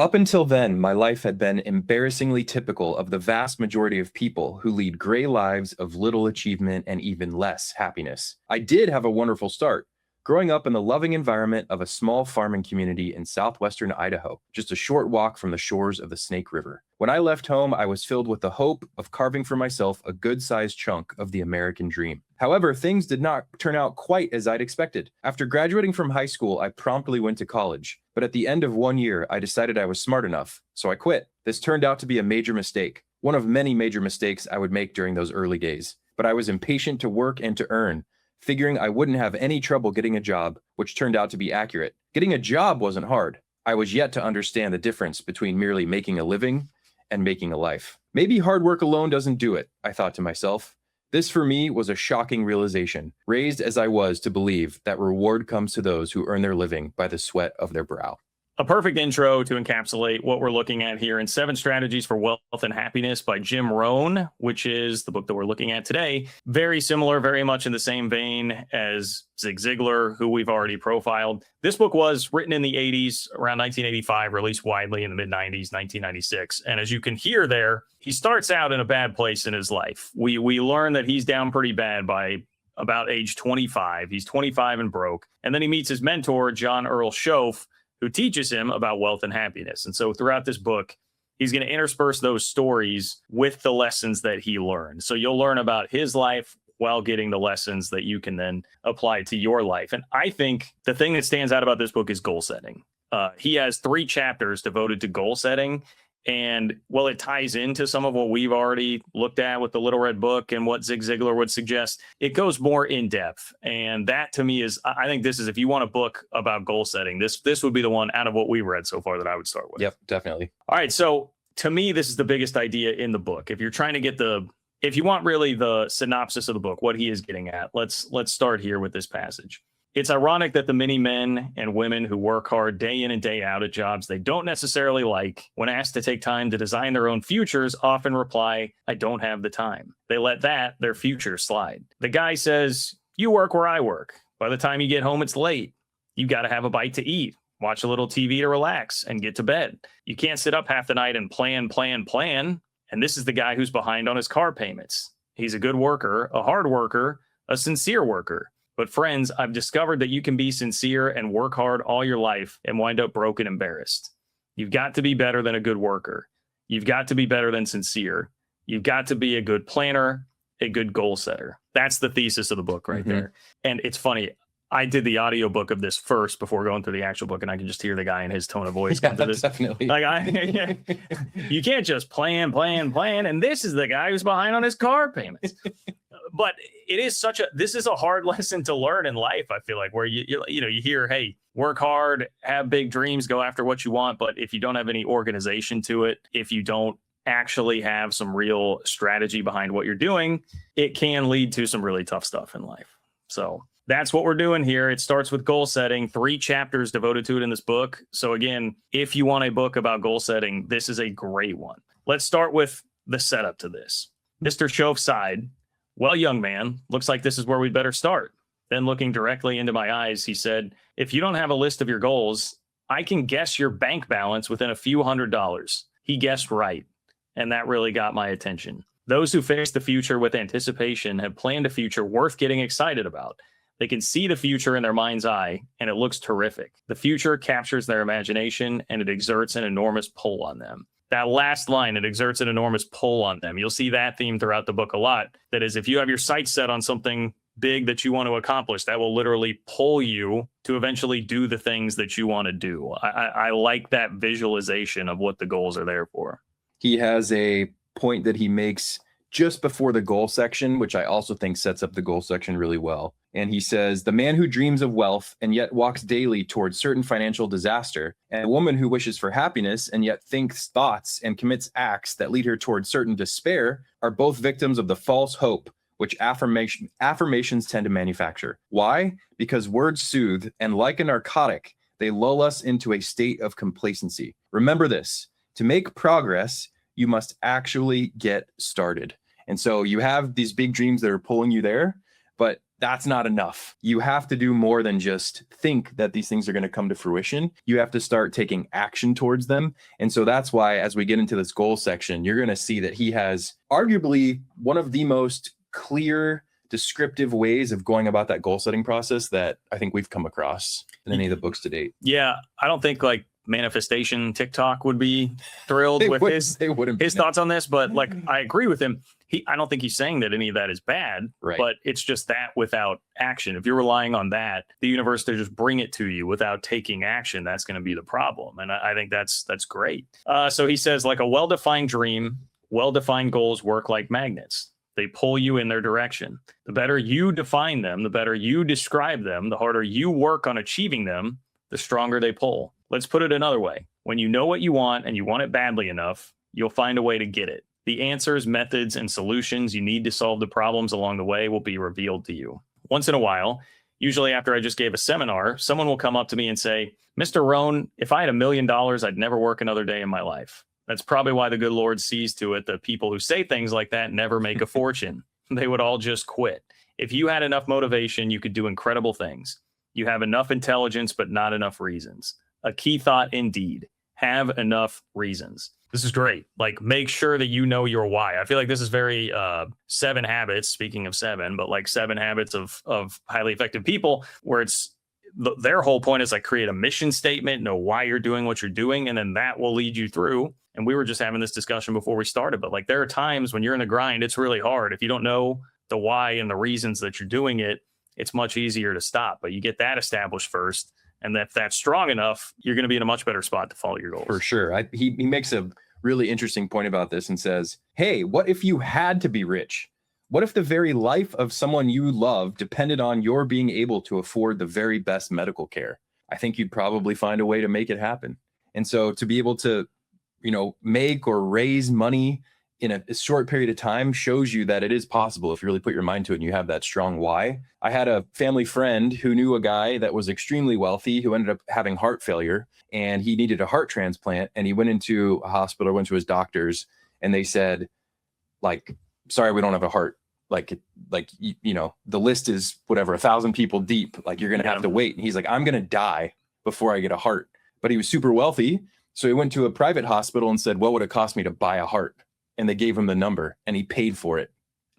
Up until then, my life had been embarrassingly typical of the vast majority of people who lead gray lives of little achievement and even less happiness. I did have a wonderful start, growing up in the loving environment of a small farming community in southwestern Idaho, just a short walk from the shores of the Snake River. When I left home, I was filled with the hope of carving for myself a good-sized chunk of the American dream. However, things did not turn out quite as I'd expected. After graduating from high school, I promptly went to college. But at the end of 1 year, I decided I was smart enough, so I quit. This turned out to be a major mistake, one of many major mistakes I would make during those early days. But I was impatient to work and to earn, figuring I wouldn't have any trouble getting a job, which turned out to be accurate. Getting a job wasn't hard. I was yet to understand the difference between merely making a living and making a life. Maybe hard work alone doesn't do it, I thought to myself. This for me was a shocking realization, raised as I was to believe that reward comes to those who earn their living by the sweat of their brow. A perfect intro to encapsulate what we're looking at here in 7 Strategies for Wealth and Happiness by Jim Rohn, which is the book that we're looking at today. Very similar, very much in the same vein as Zig Ziglar, who we've already profiled. This book was written in the 80s, around 1985, released widely in the mid-90s, 1996. And as you can hear there, he starts out in a bad place in his life. We learn that he's down pretty bad by about age 25. He's 25 and broke. And then he meets his mentor, John Earl Schoaf, who teaches him about wealth and happiness. And so throughout this book, he's going to intersperse those stories with the lessons that he learned. So you'll learn about his life while getting the lessons that you can then apply to your life. And I think the thing that stands out about this book is goal setting. He has 3 chapters devoted to goal setting. And while it ties into some of what we've already looked at with the Little Red Book and what Zig Ziglar would suggest, it goes more in depth. And that to me is, I think this is, if you want a book about goal setting, this would be the one out of what we read so far that I would start with. Yep, definitely. All right. So to me, this is the biggest idea in the book. If you're trying to get if you want really the synopsis of the book, what he is getting at, let's start here with this passage. It's ironic that the many men and women who work hard day in and day out at jobs they don't necessarily like, when asked to take time to design their own futures, often reply, "I don't have the time." They let their future slide. The guy says, "You work where I work. By the time you get home, it's late. You got to have a bite to eat, watch a little TV to relax, and get to bed. You can't sit up half the night and plan. And this is the guy who's behind on his car payments. He's a good worker, a hard worker, a sincere worker. But friends, I've discovered that you can be sincere and work hard all your life and wind up broke and embarrassed. You've got to be better than a good worker. You've got to be better than sincere. You've got to be a good planner, a good goal setter." That's the thesis of the book right there. And it's funny. I did the audiobook of this first before going through the actual book, and I can just hear the guy in his tone of voice. Yeah, definitely. Like you can't just plan. And this is the guy who's behind on his car payments. But this is a hard lesson to learn in life. I feel like where you hear, hey, work hard, have big dreams, go after what you want. But if you don't have any organization to it, if you don't actually have some real strategy behind what you're doing, it can lead to some really tough stuff in life. So that's what we're doing here. It starts with goal setting, 3 chapters devoted to it in this book. So again, if you want a book about goal setting, this is a great one. Let's start with the setup to this. Mr. Schoaf sighed. "Well, young man, looks like this is where we'd better start." Then looking directly into my eyes, he said, "If you don't have a list of your goals, I can guess your bank balance within a few $100s. He guessed right. And that really got my attention. Those who face the future with anticipation have planned a future worth getting excited about. They can see the future in their mind's eye, and it looks terrific. The future captures their imagination, and it exerts an enormous pull on them." That last line, "it exerts an enormous pull on them." You'll see that theme throughout the book a lot. That is, if you have your sights set on something big that you want to accomplish, that will literally pull you to eventually do the things that you want to do. I like that visualization of what the goals are there for. He has a point that he makes just before the goal section, which I also think sets up the goal section really well. And he says, "The man who dreams of wealth and yet walks daily towards certain financial disaster, and a woman who wishes for happiness and yet thinks thoughts and commits acts that lead her towards certain despair, are both victims of the false hope which affirmations tend to manufacture. Why? Because words soothe, and like a narcotic, they lull us into a state of complacency. Remember this: to make progress, you must actually get started." And so you have these big dreams that are pulling you there, but that's not enough. You have to do more than just think that these things are going to come to fruition. You have to start taking action towards them. And so that's why, as we get into this goal section, you're going to see that he has arguably one of the most clear, descriptive ways of going about that goal setting process that I think we've come across in any of the books to date. Yeah. I don't think like Manifestation TikTok would be thrilled with his thoughts on this, but like I agree with him. I don't think he's saying that any of that is bad, right? But it's just that without action. If you're relying on that, the universe to just bring it to you without taking action, that's going to be the problem. And I think that's great. So he says, like a well-defined dream, well-defined goals work like magnets. They pull you in their direction. The better you define them, the better you describe them, the harder you work on achieving them, the stronger they pull. Let's put it another way. When you know what you want and you want it badly enough, you'll find a way to get it. The answers, methods, and solutions you need to solve the problems along the way will be revealed to you. Once in a while, usually after I just gave a seminar, someone will come up to me and say, Mr. Rohn, if I had $1 million, I'd never work another day in my life. That's probably why the good Lord sees to it that people who say things like that never make a fortune. They would all just quit. If you had enough motivation, you could do incredible things. You have enough intelligence, but not enough reasons. A key thought indeed. Have enough reasons. This is great. Like, make sure that you know your why. I feel like this is very 7 habits, speaking of 7, but like 7 habits of highly effective people, where it's their whole point is like create a mission statement, know why you're doing what you're doing, and then that will lead you through. And we were just having this discussion before we started, but like there are times when you're in the grind, it's really hard. If you don't know the why and the reasons that you're doing it, it's much easier to stop. But you get that established first. And if that's strong enough, you're going to be in a much better spot to follow your goals. For sure. He makes a really interesting point about this and says, hey, what if you had to be rich? What if the very life of someone you love depended on your being able to afford the very best medical care? I think you'd probably find a way to make it happen. And so to be able to, make or raise money in a short period of time shows you that it is possible if you really put your mind to it and you have that strong why. I had a family friend who knew a guy that was extremely wealthy who ended up having heart failure, and he needed a heart transplant, and he went into a hospital, went to his doctors, and they said, like, sorry, we don't have a heart. The list is whatever, 1,000 people deep. Like, you're going to have to wait. And he's like, I'm going to die before I get a heart. But he was super wealthy. So he went to a private hospital and said, what would it cost me to buy a heart? And they gave him the number, and he paid for it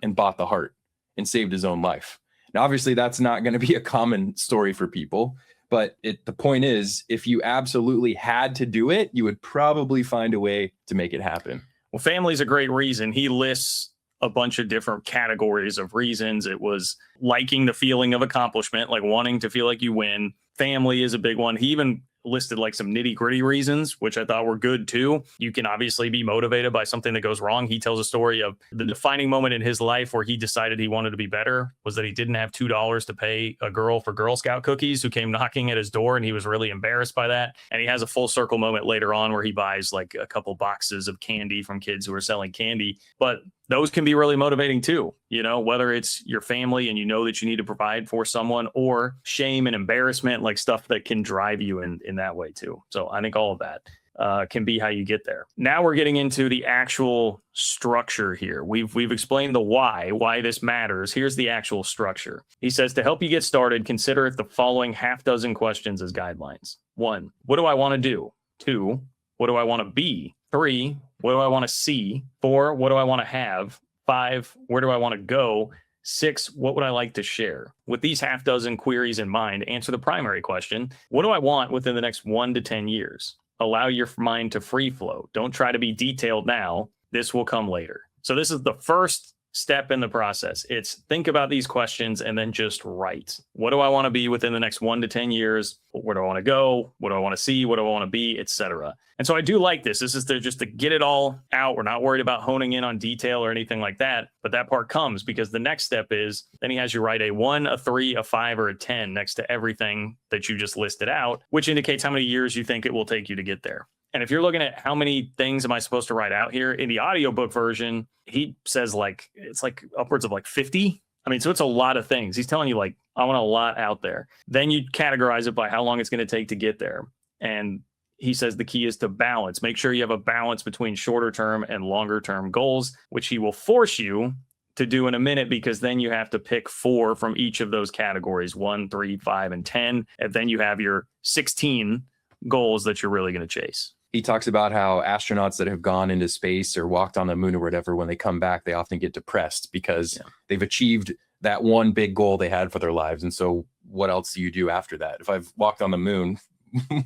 and bought the heart and saved his own life. Now, obviously, that's not going to be a common story for people, but the point is, if you absolutely had to do it, you would probably find a way to make it happen. Well, family's a great reason. He lists a bunch of different categories of reasons. It was liking the feeling of accomplishment, like wanting to feel like you win. Family is a big one. He even listed like some nitty gritty reasons, which I thought were good too. You can obviously be motivated by something that goes wrong. He tells a story of the defining moment in his life where he decided he wanted to be better was that he didn't have $2 to pay a girl for Girl Scout cookies who came knocking at his door, and he was really embarrassed by that. And he has a full circle moment later on where he buys like a couple boxes of candy from kids who are selling candy. But those can be really motivating too, whether it's your family and you know that you need to provide for someone, or shame and embarrassment, like stuff that can drive you in that way too. So I think all of that can be how you get there. Now we're getting into the actual structure here. We've explained the why this matters. Here's the actual structure. He says, to help you get started, consider the following 6 questions as guidelines. 1, what do I want to do? 2, what do I want to be? 3, what do I want to see? 4, what do I want to have? 5, where do I want to go? 6, what would I like to share? With these 6 queries in mind, answer the primary question. What do I want within the next 1 to 10 years? Allow your mind to free flow. Don't try to be detailed now. This will come later. So this is the first step in the process. It's think about these questions and then just write. What do I want to be within the next 1 to 10 years? Where do I want to go? What do I want to see? What do I want to be, etc. And so I do like this. This is just to get it all out. We're not worried about honing in on detail or anything like that. But that part comes because the next step is then he has you write a 1, a 3, a 5, or a 10 next to everything that you just listed out, which indicates how many years you think it will take you to get there. And if you're looking at how many things am I supposed to write out here, in the audiobook version, he says it's like upwards of like 50. I mean, so it's a lot of things. He's telling you like, I want a lot out there. Then you categorize it by how long it's going to take to get there. And he says the key is to balance. Make sure you have a balance between shorter term and longer term goals, which he will force you to do in a minute, because then you have to pick 4 from each of those categories, 1, 3, 5, and 10. And then you have your 16 goals that you're really going to chase. He talks about how astronauts that have gone into space or walked on the moon or whatever, when they come back, they often get depressed because they've achieved that one big goal they had for their lives. And so what else do you do after that? If I've walked on the moon,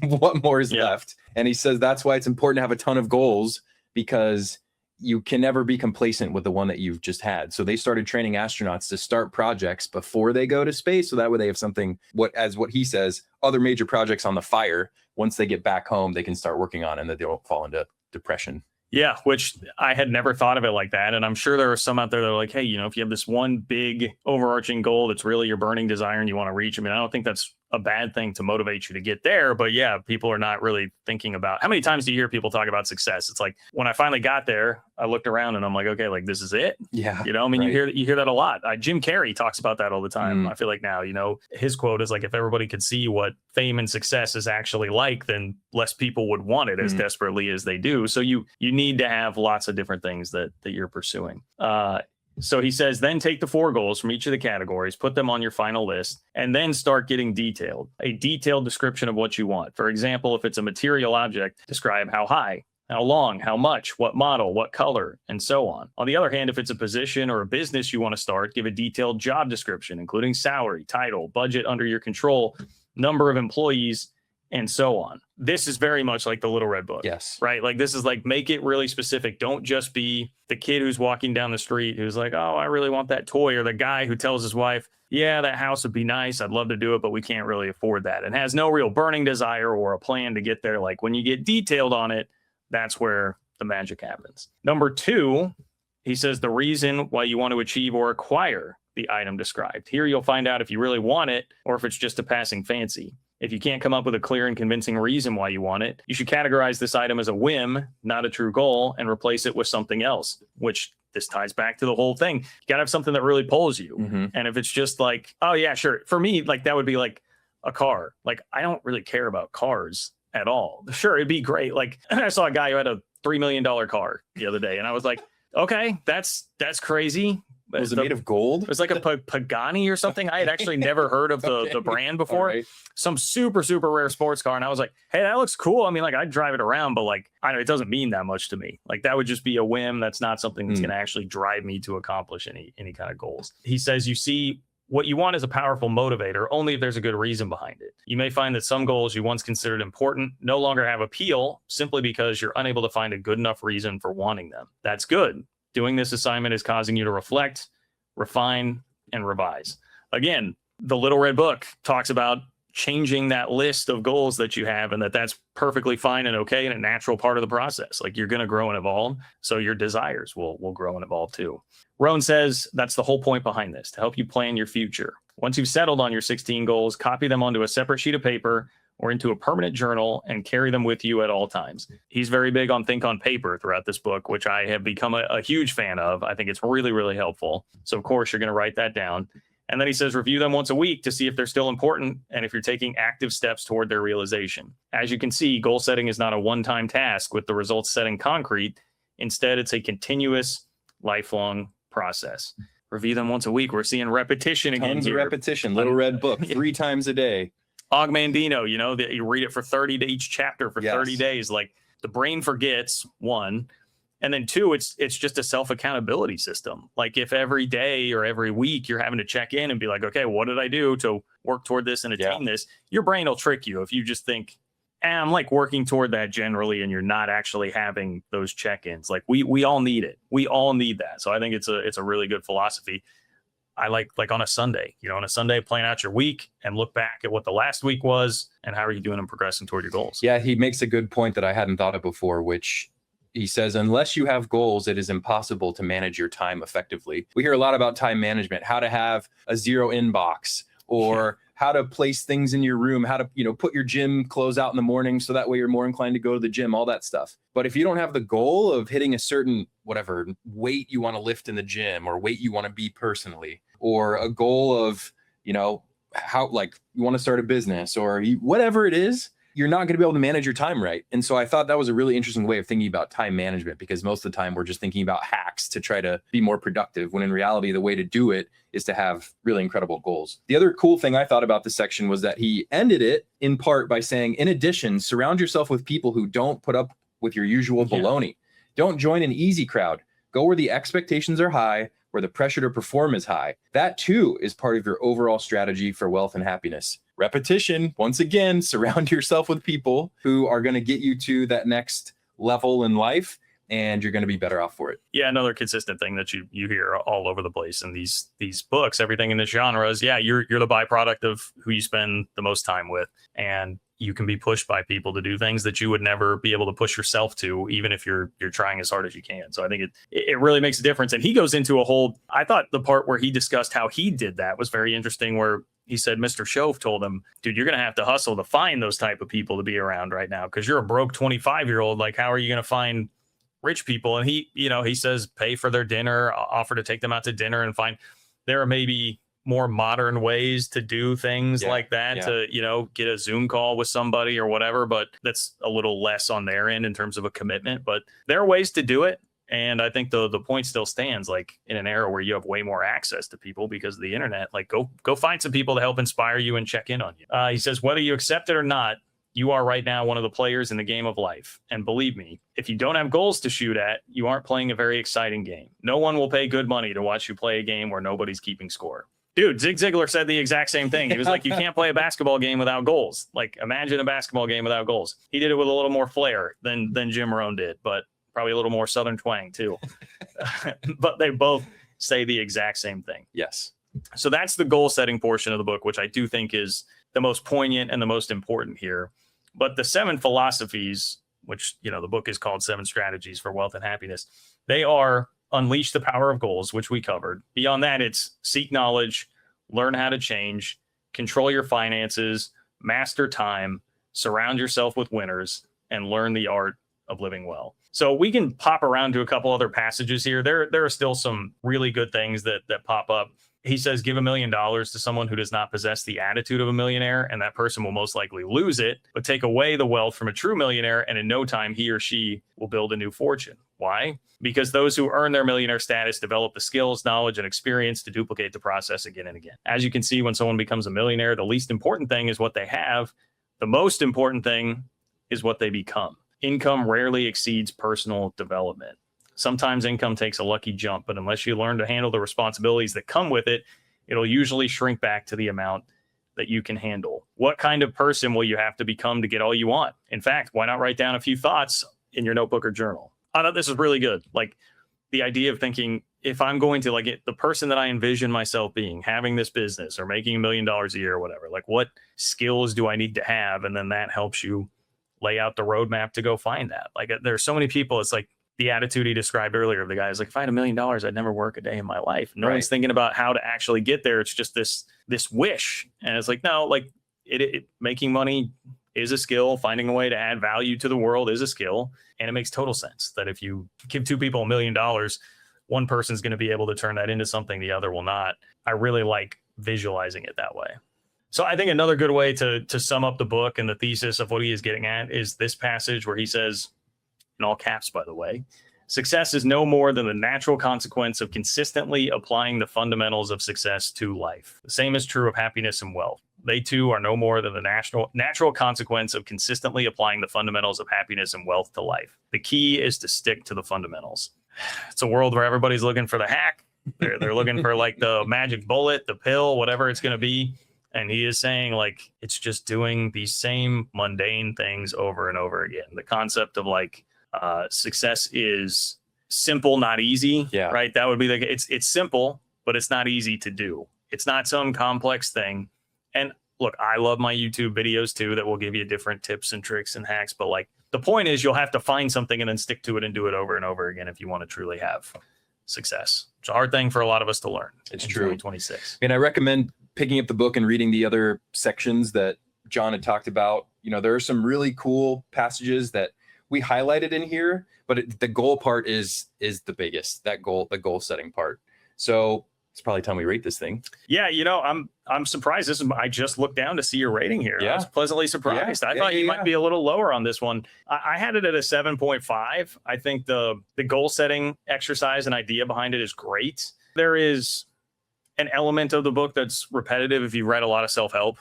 what more is left? And he says that's why it's important to have a ton of goals, because you can never be complacent with the one that you've just had. So they started training astronauts to start projects before they go to space. So that way they have something, what he says, other major projects on the fire. Once they get back home, they can start working on, and that they won't fall into depression. Yeah, which I had never thought of it like that. And I'm sure there are some out there that are like, hey, you know, if you have this one big overarching goal that's really your burning desire and you want to reach, I mean, I don't think that's a bad thing to motivate you to get there. But yeah, people are not really thinking about, how many times do you hear people talk about success? It's like, when I finally got there, I looked around and I'm like, okay, like this is it. Yeah. You know, I mean, you hear that a lot. Jim Carrey talks about that all the time. I feel like now, you know, his quote is like, if everybody could see what fame and success is actually like, then less people would want it as desperately as they do. So you need to have lots of different things that you're pursuing. So he says, then take the 4 goals from each of the categories, put them on your final list, and then start getting a detailed description of what you want. For example, if it's a material object, describe how high, how long, how much, what model, what color, and so on. On the other hand, if it's a position or a business you want to start, give a detailed job description, including salary, title, budget under your control, number of employees, and so on. This is very much like the Little Red Book. Yes. Right? Like, this is like, make it really specific. Don't just be the kid who's walking down the street who's like, oh, I really want that toy, or the guy who tells his wife, yeah, that house would be nice, I'd love to do it, but we can't really afford that, and has no real burning desire or a plan to get there. Like, when you get detailed on it, that's where the magic happens. Number 2, he says the reason why you want to achieve or acquire the item described. Here you'll find out if you really want it or if it's just a passing fancy. If you can't come up with a clear and convincing reason why you want it, you should categorize this item as a whim, not a true goal, and replace it with something else, which this ties back to the whole thing. You got to have something that really pulls you. And if it's just like, oh yeah, sure. For me, like that would be like a car. Like, I don't really care about cars at all. Sure, it'd be great. Like, I saw a guy who had a $3 million car the other day, and I was like, okay, that's crazy. Was it made of gold? It was like a Pagani or something. I had actually never heard of the brand before. Right. Some super, super rare sports car. And I was like, hey, that looks cool. I mean, like, I'd drive it around, but like, I don't know, it doesn't mean that much to me. Like, that would just be a whim. That's not something that's going to actually drive me to accomplish any kind of goals. He says, you see, what you want is a powerful motivator only if there's a good reason behind it. You may find that some goals you once considered important no longer have appeal simply because you're unable to find a good enough reason for wanting them. That's good. Doing this assignment is causing you to reflect, refine, and revise. Again, the Little Red Book talks about changing that list of goals that you have, and that's perfectly fine and okay, and a natural part of the process. Like, you're going to grow and evolve, so your desires will grow and evolve too. Rohn says that's the whole point behind this, to help you plan your future. Once you've settled on your 16 goals, copy them onto a separate sheet of paper or into a permanent journal and carry them with you at all times. He's very big on think on paper throughout this book, which I have become a huge fan of. I think it's really, really helpful. So of course you're going to write that down. And then he says, review them once a week to see if they're still important and if you're taking active steps toward their realization. As you can see, goal setting is not a one-time task with the results set in concrete. Instead, it's a continuous, lifelong process. Review them once a week. We're seeing repetition again. Tons of repetition. Little Red Book, 3 times a day. Augmandino, you know, that you read it for 30 to each chapter for 30 days. Like, the brain forgets, 1. And then 2, it's just a self-accountability system. Like, if every day or every week you're having to check in and be like, okay, what did I do to work toward this and attain this? Your brain will trick you if you just think, I'm like working toward that generally, and you're not actually having those check-ins. Like, we all need it. We all need that. So I think it's a really good philosophy. I like on a Sunday, on a Sunday, plan out your week and look back at what the last week was and how are you doing and progressing toward your goals. Yeah, he makes a good point that I hadn't thought of before, which he says, unless you have goals, it is impossible to manage your time effectively. We hear a lot about time management, how to have a 0 inbox, or how to place things in your room, how to, put your gym clothes out in the morning so that way you're more inclined to go to the gym, all that stuff. But if you don't have the goal of hitting a certain whatever weight you want to lift in the gym, or weight you want to be personally, or a goal of, how, like, you want to start a business, or whatever it is, you're not going to be able to manage your time right. And so I thought that was a really interesting way of thinking about time management, because most of the time we're just thinking about hacks to try to be more productive, when in reality, the way to do it is to have really incredible goals. The other cool thing I thought about this section was that he ended it in part by saying, in addition, surround yourself with people who don't put up with your usual baloney. Don't join an easy crowd. Go where the expectations are high, where the pressure to perform is high. That too is part of your overall strategy for wealth and happiness. Repetition, once again, surround yourself with people who are going to get you to that next level in life, and you're going to be better off for it. Yeah, another consistent thing that you hear all over the place in these books, everything in this genre is, you're the byproduct of who you spend the most time with. And you can be pushed by people to do things that you would never be able to push yourself to, even if you're trying as hard as you can. So I think it really makes a difference. And he goes into I thought the part where he discussed how he did that was very interesting, where he said Mr. Shove told him, dude, you're going to have to hustle to find those type of people to be around right now, because you're a broke 25-year-old. Like, how are you going to find rich people? And he says, pay for their dinner, offer to take them out to dinner, and there are maybe more modern ways to do things like that, to, get a Zoom call with somebody or whatever, but that's a little less on their end in terms of a commitment. But there are ways to do it. And I think the point still stands, like, in an era where you have way more access to people because of the internet, like, go find some people to help inspire you and check in on you. He says, whether you accept it or not, you are right now one of the players in the game of life. And believe me, if you don't have goals to shoot at, you aren't playing a very exciting game. No one will pay good money to watch you play a game where nobody's keeping score. Dude, Zig Ziglar said the exact same thing. He was like, you can't play a basketball game without goals. Like, imagine a basketball game without goals. He did it with a little more flair than Jim Rohn did, but probably a little more Southern twang too. But they both say the exact same thing. Yes. So that's the goal setting portion of the book, which I do think is the most poignant and the most important here. But the 7 philosophies, which, the book is called 7 Strategies for Wealth and Happiness, they are: unleash the power of goals, which we covered. Beyond that, it's seek knowledge, learn how to change, control your finances, master time, surround yourself with winners, and learn the art of living well. So we can pop around to a couple other passages here. There are still some really good things that pop up. He says, give $1 million to someone who does not possess the attitude of a millionaire, and that person will most likely lose it, but take away the wealth from a true millionaire, and in no time, he or she will build a new fortune. Why? Because those who earn their millionaire status develop the skills, knowledge, and experience to duplicate the process again and again. As you can see, when someone becomes a millionaire, the least important thing is what they have. The most important thing is what they become. Income rarely exceeds personal development. Sometimes income takes a lucky jump, but unless you learn to handle the responsibilities that come with it, it'll usually shrink back to the amount that you can handle. What kind of person will you have to become to get all you want? In fact, why not write down a few thoughts in your notebook or journal? I thought this is really good. Like, the idea of thinking, if I'm going to, like, the person that I envision myself being, having this business or making $1 million a year or whatever, like, what skills do I need to have? And then that helps you lay out the roadmap to go find that. Like, there's so many people, it's like the attitude he described earlier of the guy is like, if I had $1 million, I'd never work a day in my life. No one's thinking about how to actually get there. It's just this wish. And it's like, no, like, making money is a skill. Finding a way to add value to the world is a skill. And it makes total sense that if you give 2 people $1 million, one person's going to be able to turn that into something, the other will not. I really like visualizing it that way. So I think another good way to sum up the book and the thesis of what he is getting at is this passage where he says, in all caps, by the way, success is no more than the natural consequence of consistently applying the fundamentals of success to life. The same is true of happiness and wealth. They too are no more than the natural consequence of consistently applying the fundamentals of happiness and wealth to life. The key is to stick to the fundamentals. It's a world where everybody's looking for the hack. They're looking for, like, the magic bullet, the pill, whatever it's going to be. And he is saying, like, it's just doing these same mundane things over and over again. The concept of, like, success is simple, not easy. Yeah. Right. That would be it's simple, but it's not easy to do. It's not some complex thing. And look, I love my YouTube videos too, that will give you different tips and tricks and hacks. But, like, the point is, you'll have to find something and then stick to it and do it over and over again if you want to truly have success. It's a hard thing for a lot of us to learn. It's true. 2026. And I recommend picking up the book and reading the other sections that John had talked about. There are some really cool passages that we highlighted in here, but the goal part is the biggest, the goal setting part. So It's probably time we rate this thing. Yeah, I'm surprised. I just looked down to see your rating here. Yeah. I was pleasantly surprised. Yeah, I thought yeah, you yeah. might be a little lower on this one. I had it at a 7.5. I think the goal setting exercise and idea behind it is great. There is an element of the book that's repetitive if you read a lot of self-help,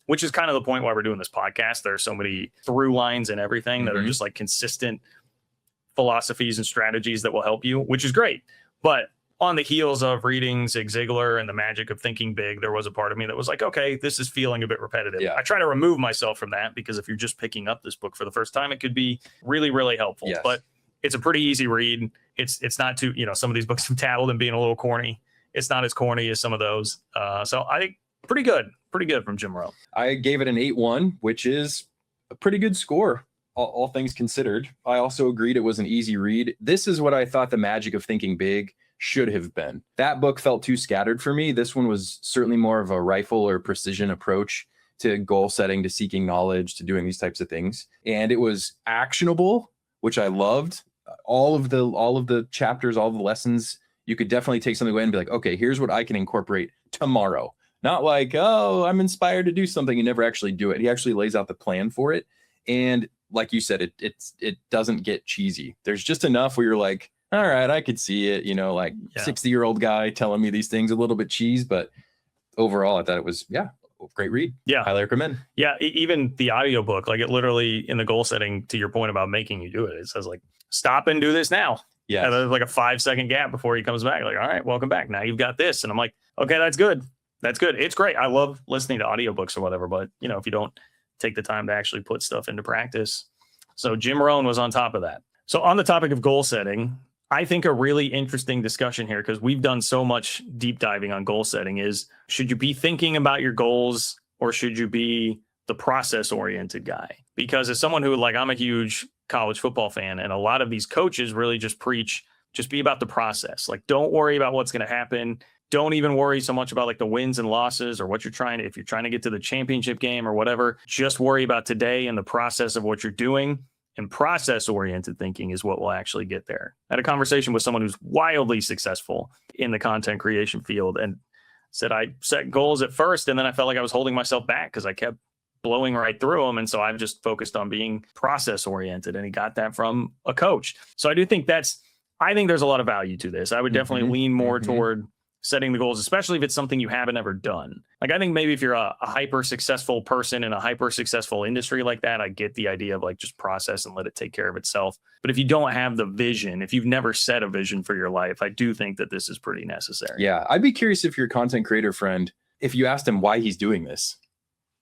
which is kind of the point why we're doing this podcast. There are so many through lines and everything that are just like consistent philosophies and strategies that will help you, which is great. But on the heels of reading Zig Ziglar and the magic of thinking big, there was a part of me that was like, okay, this is feeling a bit repetitive. Yeah. I try to remove myself from that because if you're just picking up this book for the first time, it could be really, really helpful. Yes. But it's a pretty easy read. It's not too, some of these books have tattled and being a little corny. It's not as corny as some of those. So I think pretty good from Jim Rohn. I gave it an 8.1, which is a pretty good score, all things considered. I also agreed it was an easy read. This is what I thought the magic of thinking big should have been. That book felt too scattered for me. This one was certainly more of a rifle or precision approach to goal setting, to seeking knowledge, to doing these types of things. And it was actionable, which I loved. All of the chapters, all of the lessons, you could definitely take something away and be like, okay, here's what I can incorporate tomorrow. Not like, oh, I'm inspired to do something and never actually do it. He actually lays out the plan for it. And like you said, it doesn't get cheesy. There's just enough where you're like, all right, I could see it, 60-year-old guy telling me these things, a little bit cheese, but overall I thought it was, great read. Yeah. Highly recommend. Yeah. Even the audiobook, it literally in the goal setting, to your point about making you do it, it says stop and do this now. Yeah. There's a 5-second gap before he comes back. All right, welcome back. Now you've got this. And I'm like, okay, that's good. That's good. It's great. I love listening to audiobooks or whatever, but if you don't take the time to actually put stuff into practice. So Jim Rohn was on top of that. So on the topic of goal setting, I think a really interesting discussion here, because we've done so much deep diving on goal setting, is should you be thinking about your goals or should you be the process oriented guy? Because as someone who I'm a huge college football fan, and a lot of these coaches really just preach, just be about the process. Don't worry about what's going to happen. Don't even worry so much about the wins and losses or what if you're trying to get to the championship game or whatever, just worry about today and the process of what you're doing. And process-oriented thinking is what will actually get there. I had a conversation with someone who's wildly successful in the content creation field and said I set goals at first, and then I felt like I was holding myself back because I kept blowing right through them. And so I've just focused on being process-oriented, and he got that from a coach. So I do think I think there's a lot of value to this. I would definitely lean more toward setting the goals, especially if it's something you haven't ever done. I think maybe if you're a hyper successful person in a hyper successful industry like that, I get the idea of just process and let it take care of itself. But if you don't have the vision, if you've never set a vision for your life, I do think that this is pretty necessary. Yeah. I'd be curious if your content creator friend, if you asked him why he's doing this,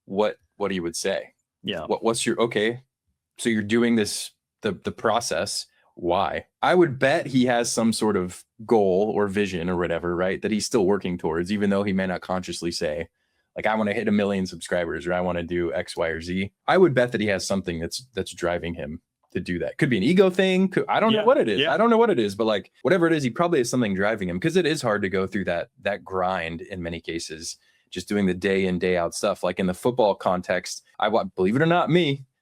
what he would say. Yeah. What's your, okay, so you're doing this, the process. Why? I would bet he has some sort of goal or vision or whatever, right? That he's still working towards, even though he may not consciously say, I want to hit 1 million subscribers or I want to do X, Y, or Z. I would bet that he has something that's driving him to do that. Could be an ego thing. I don't know what it is. Yeah. I don't know what it is, but whatever it is, he probably has something driving him, because it is hard to go through that grind in many cases, just doing the day in, day out stuff. In the football context, believe it or not,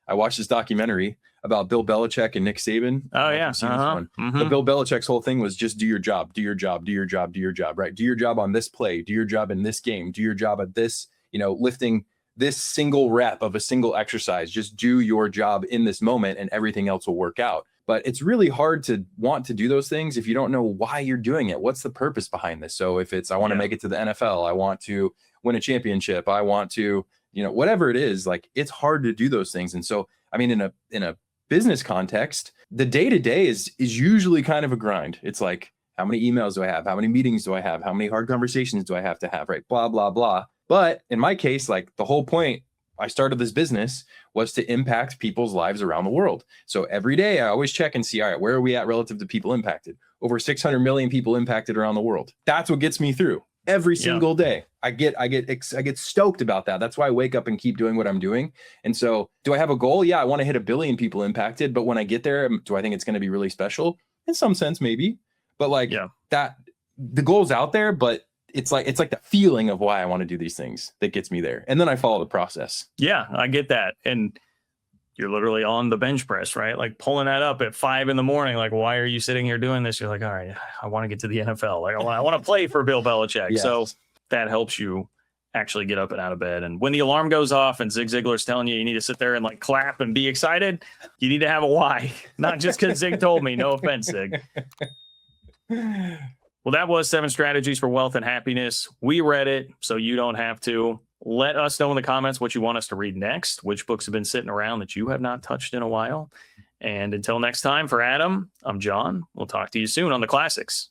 I watched this documentary about Bill Belichick and Nick Saban. Oh, yeah. But Bill Belichick's whole thing was just do your job, do your job, do your job, do your job, right? Do your job on this play, do your job in this game, do your job at this, lifting this single rep of a single exercise. Just do your job in this moment and everything else will work out. But it's really hard to want to do those things if you don't know why you're doing it. What's the purpose behind this? So if it's, I want to make it to the NFL, I want to win a championship, I want to, whatever it is, it's hard to do those things. And so, in a business context, the day-to-day is usually kind of a grind. It's how many emails do I have? How many meetings do I have? How many hard conversations do I have to have? Right. Blah, blah, blah. But in my case, the whole point I started this business was to impact people's lives around the world. So every day I always check and see, all right, where are we at relative to people impacted? Over 600 million people impacted around the world. That's what gets me through every single day. I get stoked about that. That's why I wake up and keep doing what I'm doing. And so do I have a goal? Yeah, I want to hit 1 billion people impacted. But when I get there, do I think it's going to be really special? In some sense, maybe. But that the goal's out there, but it's like the feeling of why I want to do these things that gets me there. And then I follow the process. Yeah, I get that. And you're literally on the bench press, right? Like pulling that up at 5 a.m. Like, why are you sitting here doing this? You're like, all right, I want to get to the NFL. Like, I want to play for Bill Belichick. Yes. So that helps you actually get up and out of bed. And when the alarm goes off and Zig Ziglar's telling you need to sit there and like clap and be excited, you need to have a why, not just because Zig told me. No offense, Zig. Well, that was 7 Strategies for Wealth and Happiness. We read it, so you don't have to. Let us know in the comments what you want us to read next, which books have been sitting around that you have not touched in a while. And until next time, for Adam, I'm John. We'll talk to you soon on the classics.